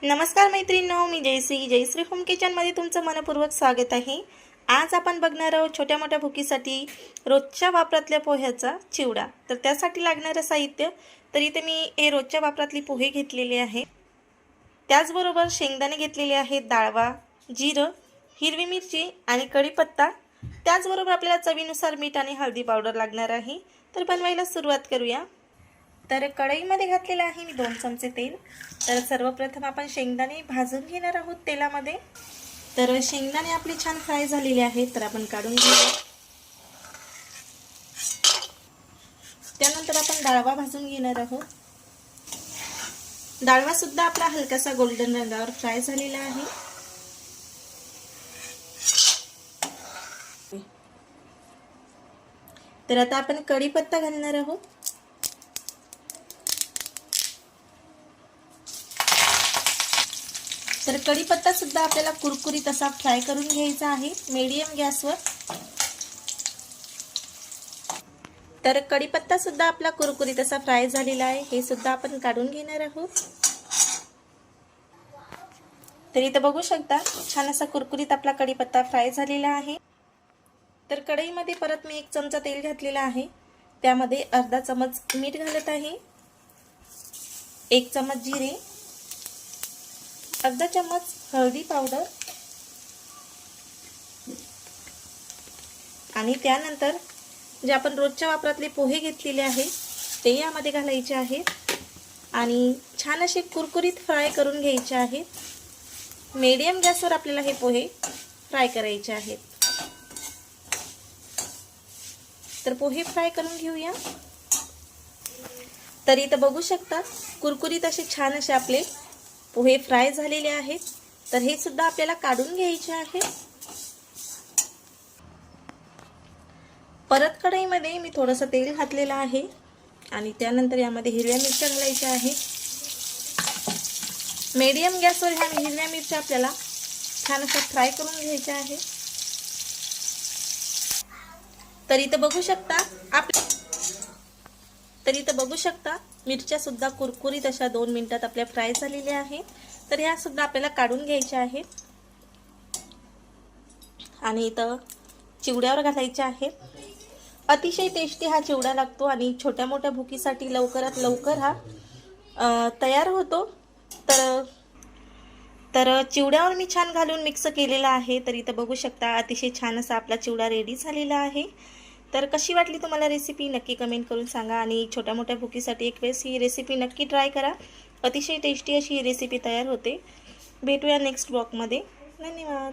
नमस्कार मैत्रिणींनो, मी जयश्री होम किचनमध्ये तुमचं मनपूर्वक स्वागत आहे। आज आपण बघणार आहोत छोट्या मोठ्या भुकीसाठी रोजच्या वापरातल्या पोह्याचा चिवडा। तर त्यासाठी लागणारे साहित्य तर इथे मी हे रोजच्या वापरातली पोहे घेतलेले आहे। त्याचबरोबर शेंगदाणे घेतलेले आहेत, डाळवा, जिरं, हिरवी मिरची आणि कढीपत्ता। त्याचबरोबर आपल्याला चवीनुसार मीठ आणि हळदी पावडर लागणार आहे। तर बनवायला सुरुवात करूया। तर कढईमध्ये घातलेलं आहे मी 2 चमचे तेल। तर सर्वप्रथम आपण शेंगदाणे भाजून घेणार आहोत तेलामध्ये। तर शेंगदाणे आपले छान फ्राय झालेले आहेत, तर आपण काढून घेऊया। त्यानंतर आपण डाळवा भाजून घेणार आहोत। डाळवा सुद्धा आपला हलकासा गोल्डन रंगावर फ्राय झालेला आहे। तर आता आपण कढीपत्ता घालणार आहोत। तर कढीपत्ता सुद्धा आपल्याला कुरकुरीत असा फ्राय करून घ्यायचा आहे मीडियम गॅसवर। तर कढीपत्ता सुद्धा आपला कुरकुरीत असा फ्राय झालेला आहे, हे सुद्धा आपण काढून घेणार आहोत। तर इथे बघू शकता छान असा कुरकुरीत आपला कढीपत्ता फ्राय झालेला आहे। तर कढईमध्ये परत मी 1 चमचा तेल घातलेला आहे। त्यामध्ये अर्धा चमच मीठ घालत आहे, 1 चमच जिरे, अर्धा चमच हळदी पावडर आणि त्यानंतर जे आपण रोजच्या वापरातले पोहे घेतलेले आहेत ते यामध्ये घालायचे आहेत आणि छान असे कुरकुरीत फ्राय करून घ्यायचे आहेत। मीडियम गॅसवर आपल्याला हे पोहे फ्राय करायचे आहेत। तर पोहे फ्राय करून घेऊया। तर इथे बघू शकता कुरकुरीत असे छान असे आपले पोहे फ्राय झालेले आहेत। तर हे सुद्धा आपल्याला काढून घ्यायचे आहे। परत कढईमध्ये मी थोडंसं तेल घातलेलं आहे आणि त्यानंतर यामध्ये हिरव्या मिरच्या घालायच्या आहेत। मीडियम गॅसवर ह्या हिरव्या मिरच्या आपल्याला छान अशा फ्राय करून घ्यायच्या आहेत। तर इथे बघू शकता मिरच्या सुद्धा कुरकुरीत अशा 2 मिनिटात आपल्या फ्राय झालेल्या आहेत। तर ह्या सुद्धा आपल्याला काढून घ्यायच्या आहेत आणि इथं चिवड्यावर घालायच्या आहेत। अतिशय टेस्टी हा चिवडा लागतो आणि छोट्या मोठ्या भुकीसाठी लवकरात लवकर हा तयार होतो। तर चिवड्यावर मी छान घालून मिक्स केलेला आहे। तर इथं बघू शकता अतिशय छान असा आपला चिवडा रेडी झालेला आहे। तर कशी वाटली तुम्हाला रेसिपी नक्की कमेंट करून सांगा आणि छोट्या मोठ्या भुकीसाठी एक वेळेस ही रेसिपी नक्की ट्राय करा। अतिशय टेस्टी अशी ही रेसिपी तयार होते। भेटूया नेक्स्ट ब्लॉगमध्ये। धन्यवाद।